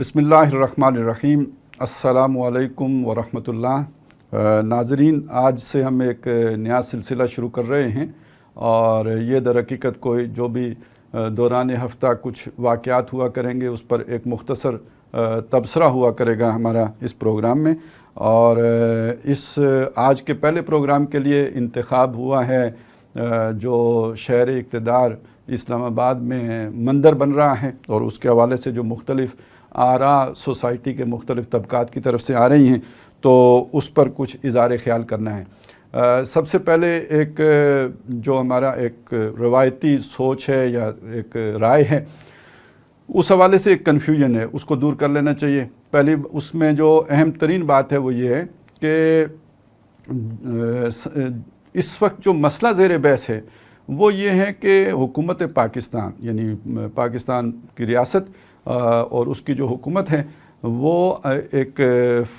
بسم اللہ الرحمن الرحیم۔ السلام علیکم ورحمۃ اللہ۔ ناظرین، آج سے ہم ایک نیا سلسلہ شروع کر رہے ہیں اور یہ در حقیقت کوئی جو بھی دوران ہفتہ کچھ واقعات ہوا کریں گے اس پر ایک مختصر تبصرہ ہوا کرے گا ہمارا اس پروگرام میں۔ اور اس آج کے پہلے پروگرام کے لیے انتخاب ہوا ہے جو شہر اقتدار اسلام آباد میں مندر بن رہا ہے، اور اس کے حوالے سے جو مختلف آراء سوسائٹی کے مختلف طبقات کی طرف سے آ رہی ہیں، تو اس پر کچھ اظہار خیال کرنا ہے۔ سب سے پہلے ایک جو ہمارا ایک روایتی سوچ ہے یا ایک رائے ہے، اس حوالے سے ایک کنفیوژن ہے، اس کو دور کر لینا چاہیے۔ پہلی اس میں جو اہم ترین بات ہے وہ یہ ہے کہ اس وقت جو مسئلہ زیر بحث ہے وہ یہ ہے کہ حکومت پاکستان، یعنی پاکستان کی ریاست اور اس کی جو حکومت ہے وہ ایک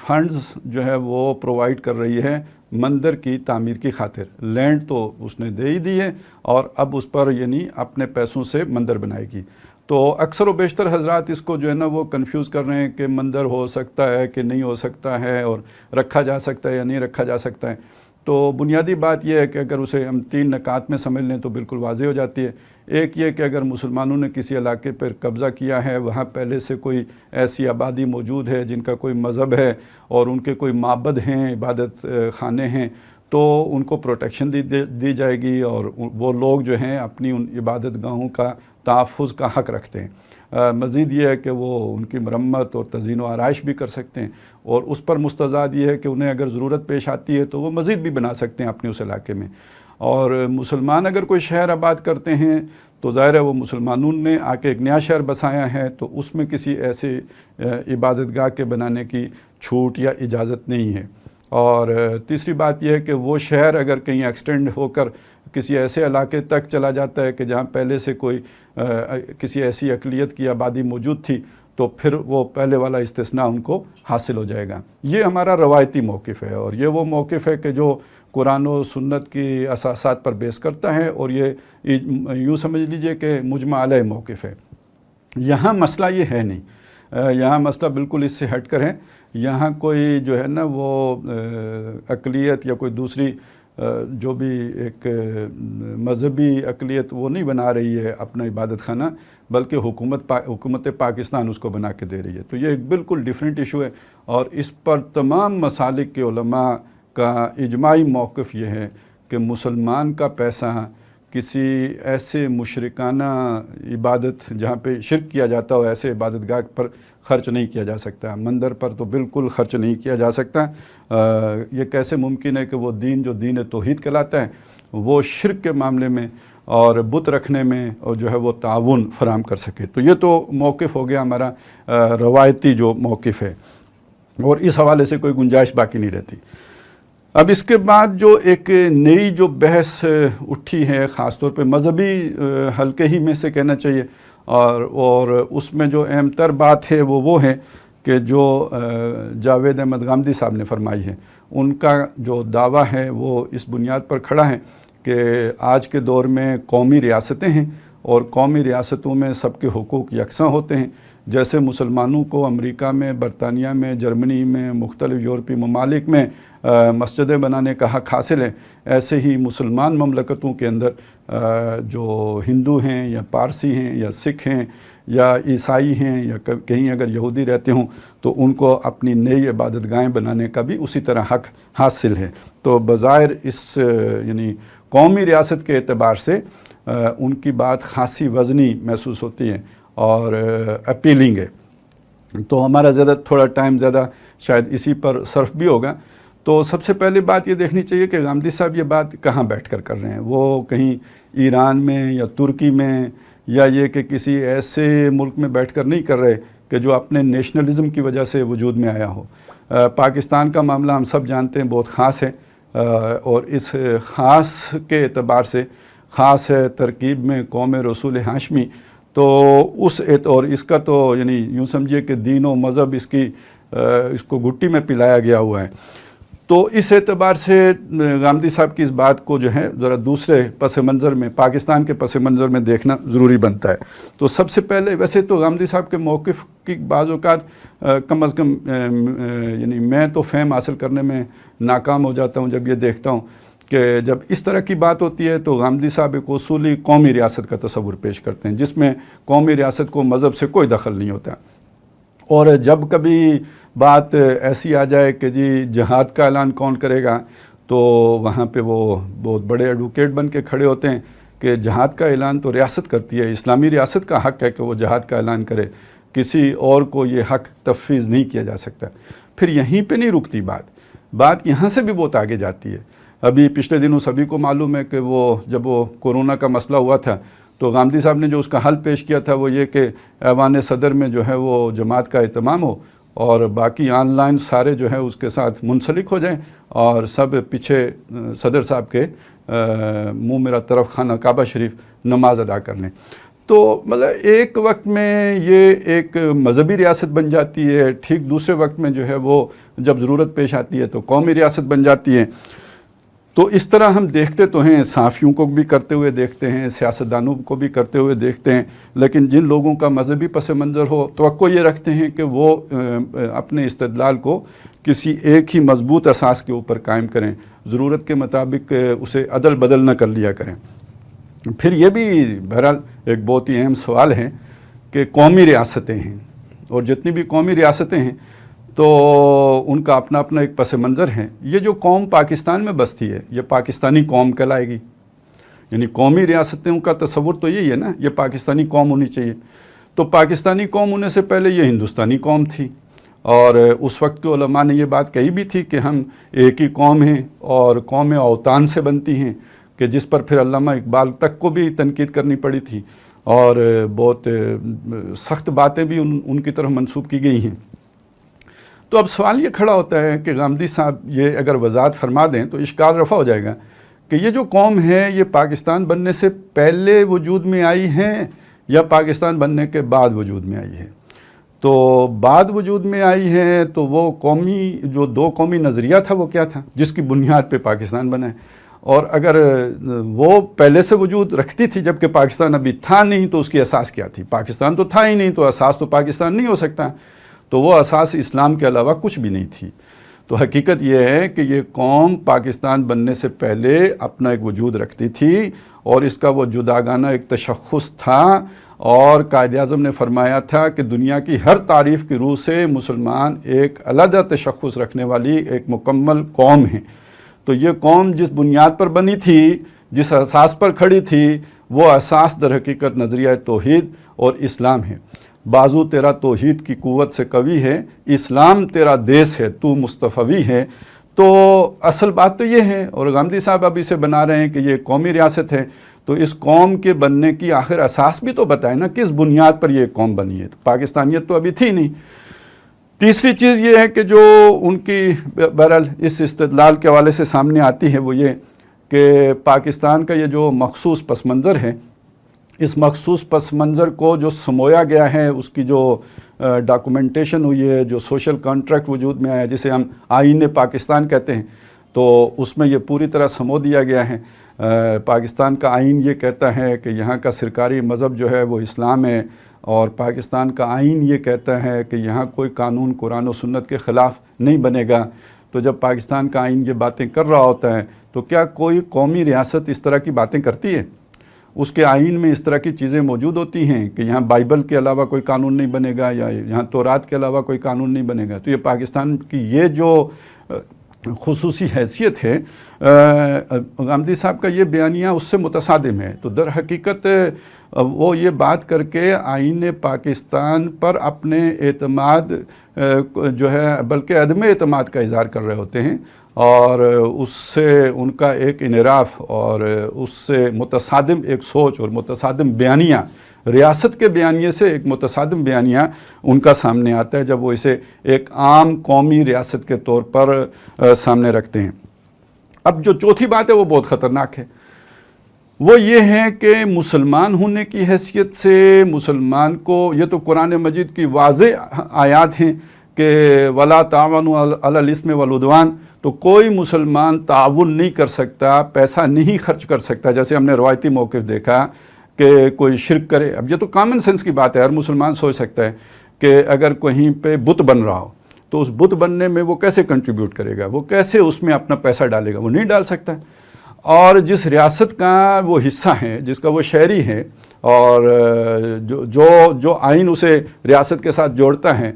فنڈز جو ہے وہ پرووائڈ کر رہی ہے مندر کی تعمیر کی خاطر۔ لینڈ تو اس نے دے ہی دی ہے اور اب اس پر یعنی اپنے پیسوں سے مندر بنائے گی۔ تو اکثر و بیشتر حضرات اس کو جو ہے نا وہ کنفیوز کر رہے ہیں کہ مندر ہو سکتا ہے کہ نہیں ہو سکتا ہے، اور رکھا جا سکتا ہے یا نہیں رکھا جا سکتا ہے۔ تو بنیادی بات یہ ہے کہ اگر اسے ہم 3 نکات میں سمجھ لیں تو بالکل واضح ہو جاتی ہے۔ ایک یہ کہ اگر مسلمانوں نے کسی علاقے پر قبضہ کیا ہے، وہاں پہلے سے کوئی ایسی آبادی موجود ہے جن کا کوئی مذہب ہے اور ان کے کوئی معبد ہیں، عبادت خانے ہیں، تو ان کو پروٹیکشن دی جائے گی، اور وہ لوگ جو ہیں اپنی ان عبادت گاہوں کا تحفظ کا حق رکھتے ہیں۔ مزید یہ ہے کہ وہ ان کی مرمت اور تزئین و آرائش بھی کر سکتے ہیں، اور اس پر مستزاد یہ ہے کہ انہیں اگر ضرورت پیش آتی ہے تو وہ مزید بھی بنا سکتے ہیں اپنے اس علاقے میں۔ اور مسلمان اگر کوئی شہر آباد کرتے ہیں تو ظاہر ہے وہ مسلمانوں نے آ کے ایک نیا شہر بسایا ہے، تو اس میں کسی ایسے عبادت گاہ کے بنانے کی چھوٹ یا اجازت نہیں ہے۔ اور تیسری بات یہ ہے کہ وہ شہر اگر کہیں ایکسٹینڈ ہو کر کسی ایسے علاقے تک چلا جاتا ہے کہ جہاں پہلے سے کوئی کسی ایسی اقلیت کی آبادی موجود تھی، تو پھر وہ پہلے والا استثناء ان کو حاصل ہو جائے گا۔ یہ ہمارا روایتی موقف ہے، اور یہ وہ موقف ہے کہ جو قرآن و سنت کی اساسات پر بیس کرتا ہے، اور یہ یوں سمجھ لیجئے کہ مجمع علیہ موقف ہے۔ یہاں مسئلہ یہ ہے نہیں، یہاں مسئلہ بالکل اس سے ہٹ کر ہے۔ یہاں کوئی جو ہے نا وہ اقلیت یا کوئی دوسری جو بھی ایک مذہبی اقلیت وہ نہیں بنا رہی ہے اپنا عبادت خانہ، بلکہ حکومت پاکستان اس کو بنا کے دے رہی ہے۔ تو یہ ایک بالکل ڈیفرنٹ ایشو ہے، اور اس پر تمام مسالک کے علماء کا اجماعی موقف یہ ہے کہ مسلمان کا پیسہ کسی ایسے مشرکانہ عبادت جہاں پہ شرک کیا جاتا ہو ایسے عبادت گاہ پر خرچ نہیں کیا جا سکتا۔ مندر پر تو بالکل خرچ نہیں کیا جا سکتا۔ یہ کیسے ممکن ہے کہ وہ دین جو دین توحید کہلاتا ہے وہ شرک کے معاملے میں اور بت رکھنے میں اور جو ہے وہ تعاون فراہم کر سکے؟ تو یہ تو موقف ہو گیا ہمارا روایتی جو موقف ہے، اور اس حوالے سے کوئی گنجائش باقی نہیں رہتی۔ اب اس کے بعد جو ایک نئی جو بحث اٹھی ہے، خاص طور پہ مذہبی حلقے ہی میں سے کہنا چاہیے، اور اس میں جو اہم تر بات ہے وہ ہے کہ جو جاوید احمد غامدی صاحب نے فرمائی ہے، ان کا جو دعویٰ ہے وہ اس بنیاد پر کھڑا ہے کہ آج کے دور میں قومی ریاستیں ہیں، اور قومی ریاستوں میں سب کے حقوق یکساں ہوتے ہیں۔ جیسے مسلمانوں کو امریکہ میں، برطانیہ میں، جرمنی میں، مختلف یورپی ممالک میں مسجدیں بنانے کا حق حاصل ہے، ایسے ہی مسلمان مملکتوں کے اندر جو ہندو ہیں یا پارسی ہیں یا سکھ ہیں یا عیسائی ہیں یا کہیں اگر یہودی رہتے ہوں تو ان کو اپنی نئی عبادت گاہیں بنانے کا بھی اسی طرح حق حاصل ہے۔ تو بظاہر اس یعنی قومی ریاست کے اعتبار سے ان کی بات خاصی وزنی محسوس ہوتی ہے اور اپیلنگ ہے۔ تو ہمارا تھوڑا ٹائم زیادہ شاید اسی پر صرف بھی ہوگا۔ تو سب سے پہلے بات یہ دیکھنی چاہیے کہ غامدی صاحب یہ بات کہاں بیٹھ کر رہے ہیں۔ وہ کہیں ایران میں یا ترکی میں یا یہ کہ کسی ایسے ملک میں بیٹھ کر نہیں کر رہے کہ جو اپنے نیشنلزم کی وجہ سے وجود میں آیا ہو۔ پاکستان کا معاملہ ہم سب جانتے ہیں بہت خاص ہے، اور اس خاص کے اعتبار سے خاص ہے ترکیب میں قوم رسول ہاشمی۔ تو اور اس کا تو یعنی یوں سمجھیے کہ دین و مذہب اس کو گھٹی میں پلایا گیا ہوا ہے۔ تو اس اعتبار سے غامدی صاحب کی اس بات کو جو ہے ذرا دوسرے پس منظر میں، پاکستان کے پس منظر میں دیکھنا ضروری بنتا ہے۔ تو سب سے پہلے ویسے تو غامدی صاحب کے موقف کی بعض اوقات کم از کم یعنی میں تو فہم حاصل کرنے میں ناکام ہو جاتا ہوں جب یہ دیکھتا ہوں کہ جب اس طرح کی بات ہوتی ہے تو غامدی صاحب ایک اصولی قومی ریاست کا تصور پیش کرتے ہیں جس میں قومی ریاست کو مذہب سے کوئی دخل نہیں ہوتا، اور جب کبھی بات ایسی آ جائے کہ جی جہاد کا اعلان کون کرے گا تو وہاں پہ وہ بہت بڑے ایڈوکیٹ بن کے کھڑے ہوتے ہیں کہ جہاد کا اعلان تو ریاست کرتی ہے، اسلامی ریاست کا حق ہے کہ وہ جہاد کا اعلان کرے، کسی اور کو یہ حق تفویض نہیں کیا جا سکتا۔ پھر یہیں پہ نہیں رکتی بات یہاں سے بھی بہت آگے جاتی ہے۔ ابھی پچھلے دنوں سبھی کو معلوم ہے کہ جب وہ کورونا کا مسئلہ ہوا تھا تو غامدی صاحب نے جو اس کا حل پیش کیا تھا وہ یہ کہ ایوان صدر میں جو ہے وہ جماعت کا اہتمام ہو اور باقی آن لائن سارے جو ہے اس کے ساتھ منسلک ہو جائیں اور سب پیچھے صدر صاحب کے منہ میرا طرف خانہ کعبہ شریف نماز ادا کر لیں۔ تو مطلب ایک وقت میں یہ ایک مذہبی ریاست بن جاتی ہے، ٹھیک دوسرے وقت میں جو ہے وہ جب ضرورت پیش آتی ہے تو قومی ریاست بن جاتی ہے۔ تو اس طرح ہم دیکھتے تو ہیں، صحافیوں کو بھی کرتے ہوئے دیکھتے ہیں، سیاستدانوں کو بھی کرتے ہوئے دیکھتے ہیں، لیکن جن لوگوں کا مذہبی پس منظر ہو توقع یہ رکھتے ہیں کہ وہ اپنے استدلال کو کسی ایک ہی مضبوط اساس کے اوپر قائم کریں، ضرورت کے مطابق اسے عدل بدل نہ کر لیا کریں۔ پھر یہ بھی بہرحال ایک بہت ہی اہم سوال ہے کہ قومی ریاستیں ہیں، اور جتنی بھی قومی ریاستیں ہیں تو ان کا اپنا اپنا ایک پس منظر ہے۔ یہ جو قوم پاکستان میں بستی ہے یہ پاکستانی قوم کہلائے گی، یعنی قومی ریاستوں کا تصور تو یہی ہے نا، یہ پاکستانی قوم ہونی چاہیے۔ تو پاکستانی قوم ہونے سے پہلے یہ ہندوستانی قوم تھی، اور اس وقت کے علماء نے یہ بات کہی بھی تھی کہ ہم ایک ہی قوم ہیں اور قومیں اوطان سے بنتی ہیں، کہ جس پر پھر علامہ اقبال تک کو بھی تنقید کرنی پڑی تھی اور بہت سخت باتیں بھی ان کی طرف منسوب کی گئی ہیں۔ تو اب سوال یہ کھڑا ہوتا ہے کہ غامدی صاحب یہ اگر وضاحت فرما دیں تو اشکال رفع ہو جائے گا کہ یہ جو قوم ہے یہ پاکستان بننے سے پہلے وجود میں آئی ہے یا پاکستان بننے کے بعد وجود میں آئی ہے۔ تو بعد وجود میں آئی ہے تو وہ جو دو قومی نظریہ تھا وہ کیا تھا جس کی بنیاد پہ پاکستان بنا ہے، اور اگر وہ پہلے سے وجود رکھتی تھی جبکہ پاکستان ابھی تھا نہیں تو اس کی اساس کیا تھی؟ پاکستان تو تھا ہی نہیں تو اساس تو پاکستان نہیں ہو سکتا، تو وہ اساس اسلام کے علاوہ کچھ بھی نہیں تھی۔ تو حقیقت یہ ہے کہ یہ قوم پاکستان بننے سے پہلے اپنا ایک وجود رکھتی تھی اور اس کا وہ جداگانہ ایک تشخص تھا، اور قائد اعظم نے فرمایا تھا کہ دنیا کی ہر تعریف کی روح سے مسلمان ایک علیحدہ تشخص رکھنے والی ایک مکمل قوم ہے۔ تو یہ قوم جس بنیاد پر بنی تھی، جس اساس پر کھڑی تھی، وہ اساس در حقیقت نظریہ توحید اور اسلام ہے۔ بازو تیرا توحید کی قوت سے قوی ہے، اسلام تیرا دیس ہے، تو مصطفی ہے۔ تو اصل بات تو یہ ہے، اور غامدی صاحب اب اسے بنا رہے ہیں کہ یہ قومی ریاست ہے، تو اس قوم کے بننے کی آخر اساس بھی تو بتائیں نا، کس بنیاد پر یہ قوم بنی ہے؟ تو پاکستانیت تو ابھی تھی نہیں۔ تیسری چیز یہ ہے کہ جو ان کی بہرحال اس استدلال کے حوالے سے سامنے آتی ہے وہ یہ کہ پاکستان کا یہ جو مخصوص پس منظر ہے، اس مخصوص پس منظر کو جو سمویا گیا ہے، اس کی جو ڈاکومنٹیشن ہوئی ہے، جو سوشل کانٹریکٹ وجود میں آیا جسے ہم آئین پاکستان کہتے ہیں، تو اس میں یہ پوری طرح سمو دیا گیا ہے۔ پاکستان کا آئین یہ کہتا ہے کہ یہاں کا سرکاری مذہب جو ہے وہ اسلام ہے، اور پاکستان کا آئین یہ کہتا ہے کہ یہاں کوئی قانون قرآن و سنت کے خلاف نہیں بنے گا۔ تو جب پاکستان کا آئین یہ باتیں کر رہا ہوتا ہے تو کیا کوئی قومی ریاست اس طرح کی باتیں کرتی ہے؟ اس کے آئین میں اس طرح کی چیزیں موجود ہوتی ہیں کہ یہاں بائبل کے علاوہ کوئی قانون نہیں بنے گا یا یہاں تورات کے علاوہ کوئی قانون نہیں بنے گا؟ تو یہ پاکستان کی یہ جو خصوصی حیثیت ہے، غامدی صاحب کا یہ بیانیہ اس سے متصادم ہے۔ تو در حقیقت وہ یہ بات کر کے آئین پاکستان پر اپنے اعتماد جو ہے بلکہ عدم اعتماد کا اظہار کر رہے ہوتے ہیں، اور اس سے ان کا ایک انحراف اور اس سے متصادم ایک سوچ اور متصادم بیانیہ، ریاست کے بیانیے سے ایک متصادم بیانیہ ان کا سامنے آتا ہے جب وہ اسے ایک عام قومی ریاست کے طور پر سامنے رکھتے ہیں۔ اب جو چوتھی بات ہے وہ بہت خطرناک ہے، وہ یہ ہے کہ مسلمان ہونے کی حیثیت سے مسلمان کو، یہ تو قرآن مجید کی واضح آیات ہیں کہ وَلَا تَعَوَنُوا عَلَى الْإِثْمِ وَالْعُدْوَانِ، تو کوئی مسلمان تعاون نہیں کر سکتا، پیسہ نہیں خرچ کر سکتا. جیسے ہم نے روایتی موقف دیکھا کہ کوئی شرک کرے. اب یہ تو کامن سینس کی بات ہے، ہر مسلمان سوچ سکتا ہے کہ اگر کہیں پہ بت بن رہا ہو تو اس بت بننے میں وہ کیسے کنٹریبیوٹ کرے گا، وہ کیسے اس میں اپنا پیسہ ڈالے گا، وہ نہیں ڈال سکتا. اور جس ریاست کا وہ حصہ ہے، جس کا وہ شہری ہے، اور جو آئین اسے ریاست کے ساتھ جوڑتا ہے،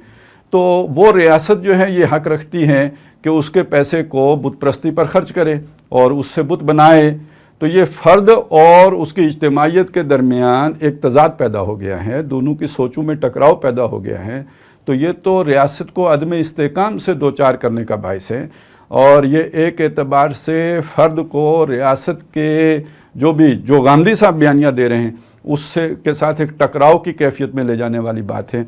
تو وہ ریاست جو ہے یہ حق رکھتی ہے کہ اس کے پیسے کو بت پرستی پر خرچ کرے اور اس سے بت بنائے. تو یہ فرد اور اس کی اجتماعیت کے درمیان ایک تضاد پیدا ہو گیا ہے، دونوں کی سوچوں میں ٹکراؤ پیدا ہو گیا ہے. تو یہ تو ریاست کو عدم استحکام سے دوچار کرنے کا باعث ہے، اور یہ ایک اعتبار سے فرد کو ریاست کے جو غامدی صاحب بیانیہ دے رہے ہیں اس سے کے ساتھ ایک ٹکراؤ کی کیفیت میں لے جانے والی بات ہے.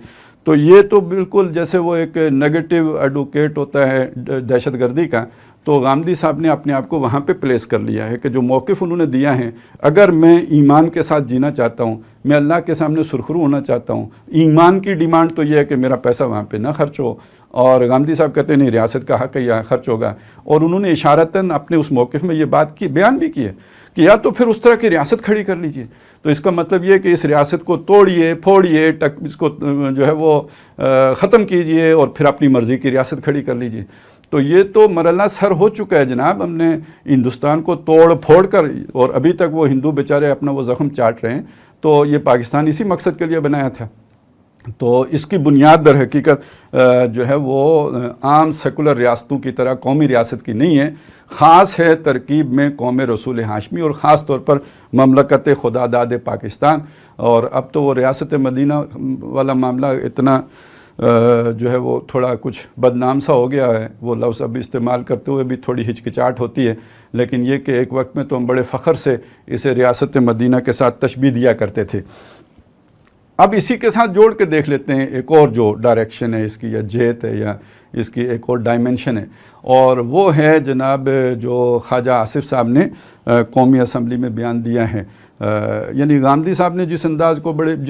تو یہ تو بالکل جیسے وہ ایک نیگیٹو ایڈوکیٹ ہوتا ہے دہشت گردی کا، تو غامدی صاحب نے اپنے آپ کو وہاں پہ پلیس کر لیا ہے کہ جو موقف انہوں نے دیا ہے، اگر میں ایمان کے ساتھ جینا چاہتا ہوں، میں اللہ کے سامنے سرخرو ہونا چاہتا ہوں، ایمان کی ڈیمانڈ تو یہ ہے کہ میرا پیسہ وہاں پہ نہ خرچ ہو. اور غامدی صاحب کہتے ہیں نہیں، ریاست کا حق ہے یہاں خرچ ہوگا. اور انہوں نے اشارتاً اپنے اس موقف میں یہ بات کی، بیان بھی کی ہے کہ یا تو پھر اس طرح کی ریاست کھڑی کر لیجئے. تو اس کا مطلب یہ کہ اس ریاست کو توڑیے پھوڑیے، اس کو جو ہے وہ ختم کیجئے اور پھر اپنی مرضی کی ریاست کھڑی کر لیجئے. تو یہ تو مرحلہ سر ہو چکا ہے جناب. ہم نے ہندوستان کو توڑ پھوڑ کر، اور ابھی تک وہ ہندو بیچارے اپنا وہ زخم چاٹ رہے ہیں. تو یہ پاکستان اسی مقصد کے لیے بنایا تھا. تو اس کی بنیاد در حقیقت جو ہے وہ عام سیکولر ریاستوں کی طرح قومی ریاست کی نہیں ہے، خاص ہے ترکیب میں قوم رسول ہاشمی، اور خاص طور پر مملکت خدا داد پاکستان. اور اب تو وہ ریاست مدینہ والا معاملہ اتنا جو ہے وہ تھوڑا کچھ بدنام سا ہو گیا ہے، وہ لفظ اب استعمال کرتے ہوئے بھی تھوڑی ہچکچاہٹ ہوتی ہے. لیکن یہ کہ ایک وقت میں تو ہم بڑے فخر سے اسے ریاست مدینہ کے ساتھ تشبیہ دیا کرتے تھے. اب اسی کے ساتھ جوڑ کے دیکھ لیتے ہیں ایک اور جو ڈائریکشن ہے اس کی، یا جہت ہے، یا اس کی ایک اور ڈائمنشن ہے، اور وہ ہے جناب جو خواجہ آصف صاحب نے قومی اسمبلی میں بیان دیا ہے. یعنی غامدی صاحب نے جس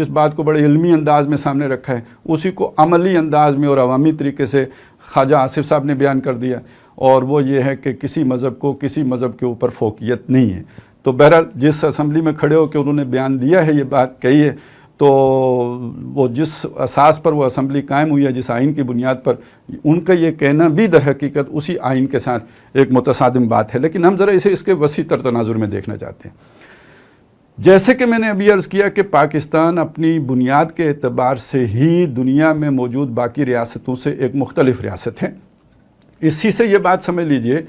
بات کو بڑے علمی انداز میں سامنے رکھا ہے، اسی کو عملی انداز میں اور عوامی طریقے سے خواجہ آصف صاحب نے بیان کر دیا. اور وہ یہ ہے کہ کسی مذہب کے اوپر فوقیت نہیں ہے. تو بہرحال جس اسمبلی میں کھڑے ہو کے انہوں نے بیان دیا ہے، یہ بات کہی ہے، تو وہ جس اساس پر وہ اسمبلی قائم ہوئی ہے، جس آئین کی بنیاد پر، ان کا یہ کہنا بھی در حقیقت اسی آئین کے ساتھ ایک متصادم بات ہے. لیکن ہم ذرا اسے اس کے وسیع تر تناظر میں دیکھنا چاہتے ہیں. جیسے کہ میں نے ابھی عرض کیا کہ پاکستان اپنی بنیاد کے اعتبار سے ہی دنیا میں موجود باقی ریاستوں سے ایک مختلف ریاست ہے. اسی سے یہ بات سمجھ لیجئے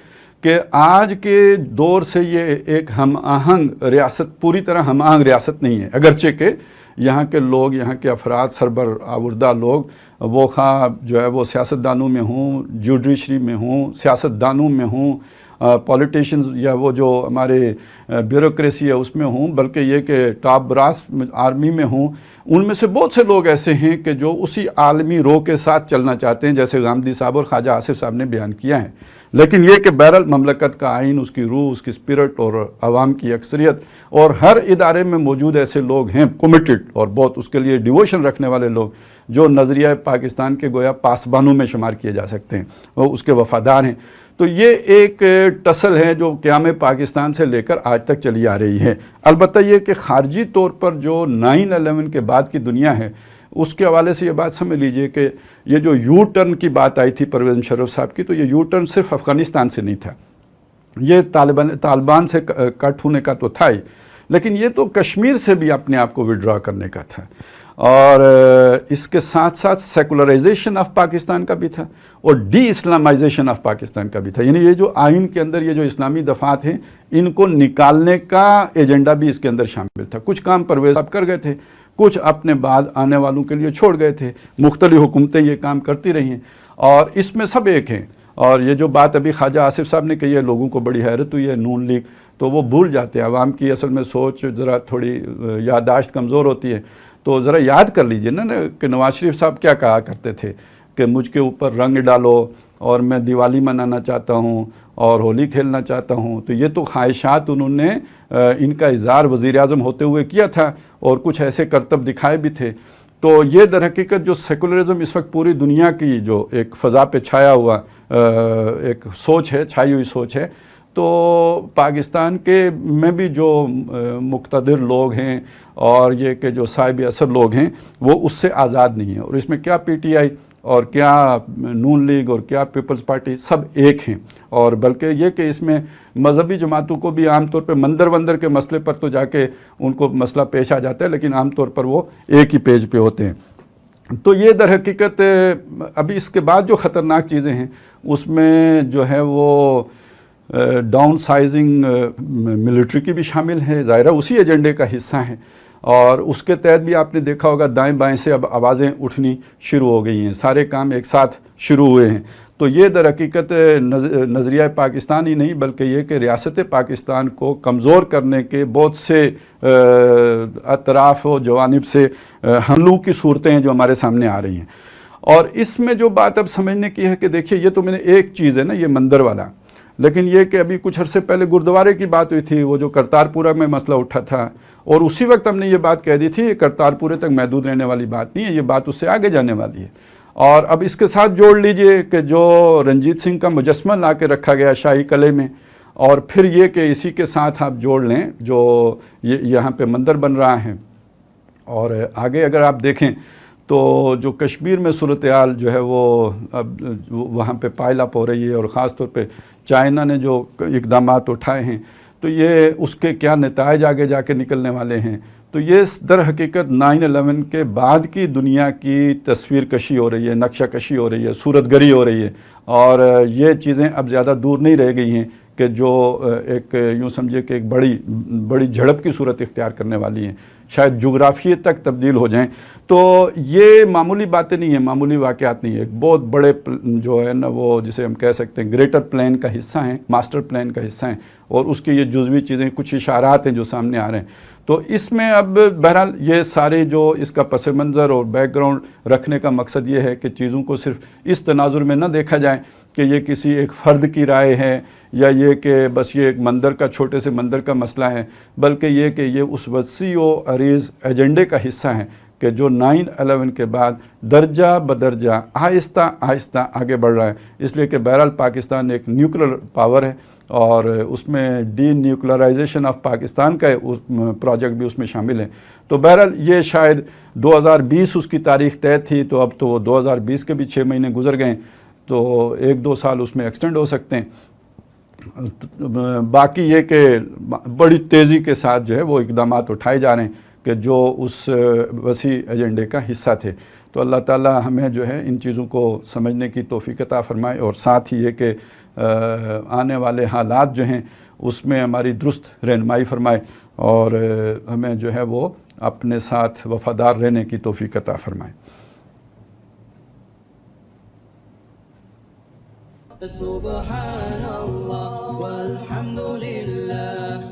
کہ آج کے دور سے یہ ایک ہم آہنگ ریاست، پوری طرح ہم آہنگ ریاست نہیں ہے، اگرچہ کہ یہاں کے لوگ، یہاں کے افراد، سربر آوردہ لوگ، وہ خواہ جو ہے وہ سیاستدانوں میں ہوں، جوڈیشری میں ہوں، سیاستدانوں میں ہوں، پولیٹیشنز، یا وہ جو ہمارے بیوروکریسی ہے اس میں ہوں، بلکہ یہ کہ ٹاپ براس آرمی میں ہوں، ان میں سے بہت سے لوگ ایسے ہیں کہ جو اسی عالمی رو کے ساتھ چلنا چاہتے ہیں جیسے غامدی صاحب اور خواجہ آصف صاحب نے بیان کیا ہے. لیکن یہ کہ بہرحال مملکت کا آئین، اس کی روح، اس کی اسپرٹ اور عوام کی اکثریت، اور ہر ادارے میں موجود ایسے لوگ ہیں کمیٹڈ اور بہت اس کے لیے ڈیووشن رکھنے والے لوگ، جو نظریہ پاکستان کے گویا پاسبانوں میں شمار کیے جا سکتے ہیں، وہ اس کے وفادار ہیں. تو یہ ایک ٹسل ہے جو قیام پاکستان سے لے کر آج تک چلی آ رہی ہے. البتہ یہ کہ خارجی طور پر جو 9/11 کے بعد کی دنیا ہے، اس کے حوالے سے یہ بات سمجھ لیجئے کہ یہ جو یو ٹرن کی بات آئی تھی پرویز مشرف صاحب کی، تو یہ یو ٹرن صرف افغانستان سے نہیں تھا، یہ طالبان سے کٹ ہونے کا تو تھا ہی، لیکن یہ تو کشمیر سے بھی اپنے آپ کو وڈرا کرنے کا تھا، اور اس کے ساتھ ساتھ سیکولرائزیشن آف پاکستان کا بھی تھا، اور ڈی اسلامائزیشن آف پاکستان کا بھی تھا. یعنی یہ جو آئین کے اندر یہ جو اسلامی دفعات ہیں، ان کو نکالنے کا ایجنڈا بھی اس کے اندر شامل تھا. کچھ کام پرویز صاحب کر گئے تھے، کچھ اپنے بعد آنے والوں کے لیے چھوڑ گئے تھے، مختلف حکومتیں یہ کام کرتی رہی ہیں، اور اس میں سب ایک ہیں. اور یہ جو بات ابھی خواجہ آصف صاحب نے کہی ہے، لوگوں کو بڑی حیرت ہوئی ہے، نون لیگ تو وہ بھول جاتے ہیں. عوام کی اصل میں سوچ ذرا تھوڑی یادداشت کمزور ہوتی ہے. تو ذرا یاد کر لیجئے نا کہ نواز شریف صاحب کیا کہا کرتے تھے کہ مجھ کے اوپر رنگ ڈالو، اور میں دیوالی منانا چاہتا ہوں اور ہولی کھیلنا چاہتا ہوں. تو یہ تو خواہشات انہوں نے ان کا اظہار وزیر اعظم ہوتے ہوئے کیا تھا، اور کچھ ایسے کرتب دکھائے بھی تھے. تو یہ در حقیقت جو سیکولرزم اس وقت پوری دنیا کی جو ایک فضا پہ چھایا ہوا ایک سوچ ہے، چھائی ہوئی سوچ ہے، تو پاکستان کے میں بھی جو مقتدر لوگ ہیں اور یہ کہ جو صاحب اثر لوگ ہیں وہ اس سے آزاد نہیں ہیں، اور اس میں کیا پی ٹی آئی اور کیا نون لیگ اور کیا پیپلز پارٹی سب ایک ہیں، اور بلکہ یہ کہ اس میں مذہبی جماعتوں کو بھی عام طور پہ مندر کے مسئلے پر تو جا کے ان کو مسئلہ پیش آ جاتا ہے، لیکن عام طور پر وہ ایک ہی پیج پہ ہوتے ہیں۔ تو یہ در حقیقت ابھی اس کے بعد جو خطرناک چیزیں ہیں اس میں جو ہے وہ ڈاؤن سائزنگ ملٹری کی بھی شامل ہے، ظاہرہ اسی ایجنڈے کا حصہ ہیں، اور اس کے تحت بھی آپ نے دیکھا ہوگا دائیں بائیں سے اب آوازیں اٹھنی شروع ہو گئی ہیں، سارے کام ایک ساتھ شروع ہوئے ہیں۔ تو یہ در حقیقت نظریہ پاکستان ہی نہیں بلکہ یہ کہ ریاست پاکستان کو کمزور کرنے کے بہت سے اطراف و جوانب سے حملوں کی صورتیں ہیں جو ہمارے سامنے آ رہی ہیں۔ اور اس میں جو بات اب سمجھنے کی ہے کہ دیکھیے یہ تو میں نے ایک چیز ہے نا یہ مندر والا، لیکن یہ کہ ابھی کچھ عرصے پہلے گردوارے کی بات ہوئی تھی، وہ جو کرتارپورہ میں مسئلہ اٹھا تھا، اور اسی وقت ہم نے یہ بات کہہ دی تھی یہ کرتارپورے تک محدود رہنے والی بات نہیں ہے، یہ بات اس سے آگے جانے والی ہے۔ اور اب اس کے ساتھ جوڑ لیجئے کہ جو رنجیت سنگھ کا مجسمہ لا کے رکھا گیا شاہی قلعے میں، اور پھر یہ کہ اسی کے ساتھ آپ جوڑ لیں جو یہاں پہ مندر بن رہا ہے، اور آگے اگر آپ دیکھیں تو جو کشمیر میں صورتحال جو ہے وہ اب وہاں پہ پائل اپ ہو رہی ہے، اور خاص طور پہ چائنا نے جو اقدامات اٹھائے ہیں تو یہ اس کے کیا نتائج آگے جا کے نکلنے والے ہیں، تو یہ در حقیقت 9/11 کے بعد کی دنیا کی تصویر کشی ہو رہی ہے، نقشہ کشی ہو رہی ہے، صورت گری ہو رہی ہے، اور یہ چیزیں اب زیادہ دور نہیں رہ گئی ہیں کہ جو ایک یوں سمجھے کہ ایک بڑی جھڑپ کی صورت اختیار کرنے والی ہیں، شاید جغرافیے تک تبدیل ہو جائیں۔ تو یہ معمولی باتیں نہیں ہیں، معمولی واقعات نہیں ہیں، ایک بہت بڑے جو ہے نا وہ جسے ہم کہہ سکتے ہیں گریٹر پلان کا حصہ ہیں، ماسٹر پلان کا حصہ ہیں، اور اس کی یہ جزوی چیزیں کچھ اشارات ہیں جو سامنے آ رہے ہیں۔ تو اس میں اب بہرحال یہ سارے جو اس کا پس منظر اور بیک گراؤنڈ رکھنے کا مقصد یہ ہے کہ چیزوں کو صرف اس تناظر میں نہ دیکھا جائے کہ یہ کسی ایک فرد کی رائے ہے یا یہ کہ بس یہ ایک مندر کا چھوٹے سے مندر کا مسئلہ ہے، بلکہ یہ کہ یہ اس وسیع و عریض ایجنڈے کا حصہ ہے کہ جو 9/11 کے بعد درجہ بدرجہ آہستہ آہستہ آگے بڑھ رہا ہے، اس لیے کہ بہرحال پاکستان ایک نیوکلر پاور ہے، اور اس میں ڈی نیوکلرائزیشن آف پاکستان کا پروجیکٹ بھی اس میں شامل ہے۔ تو بہرحال یہ شاید 2020 اس کی تاریخ طے تھی، تو اب تو وہ 2020 کے بھی 6 مہینے گزر گئے، تو 1-2 سال اس میں ایکسٹینڈ ہو سکتے ہیں۔ باقی یہ کہ بڑی تیزی کے ساتھ جو ہے وہ اقدامات اٹھائے جا رہے ہیں کہ جو اس وسیع ایجنڈے کا حصہ تھے۔ تو اللہ تعالیٰ ہمیں جو ہے ان چیزوں کو سمجھنے کی توفیق عطا فرمائے، اور ساتھ ہی یہ کہ آنے والے حالات جو ہیں اس میں ہماری درست رہنمائی فرمائے، اور ہمیں جو ہے وہ اپنے ساتھ وفادار رہنے کی توفیق عطا فرمائے۔ سبحان اللہ والحمد للہ